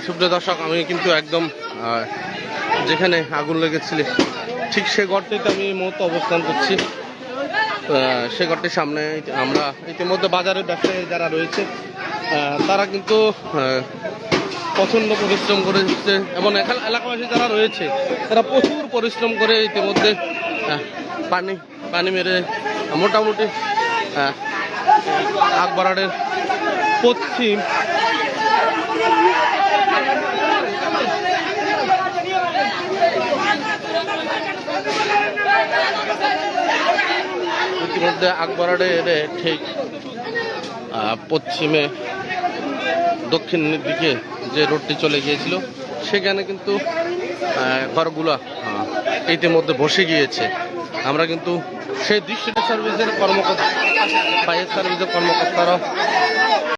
সুপ্রিয় দর্শক, আমি কিন্তু একদম যেখানে আগুন লেগেছিল ঠিক সে ঘরটিতে আমি এই মুহূর্তে অবস্থান করছি। সে ঘরটির সামনে আমরা ইতিমধ্যে বাজারের ব্যবসায়ী যারা রয়েছে তারা কিন্তু প্রচণ্ড পরিশ্রম করেছে এবং এলাকাবাসী যারা রয়েছে তারা প্রচুর পরিশ্রম করে ইতিমধ্যে পানি মেরে মোটামুটি আকবরাড়ের পশ্চিম ইতিমধ্যে আকবরাড়ের ঠিক পশ্চিমে দক্ষিণের দিকে যে রোডটি চলে গিয়েছিল সেখানে কিন্তু ঘরগুলা ইতিমধ্যে বসে গিয়েছে। আমরা কিন্তু সেই দৃশ্যটা সার্ভিসের কর্মকর্তা ফায়ার সার্ভিসের কর্মকর্তারা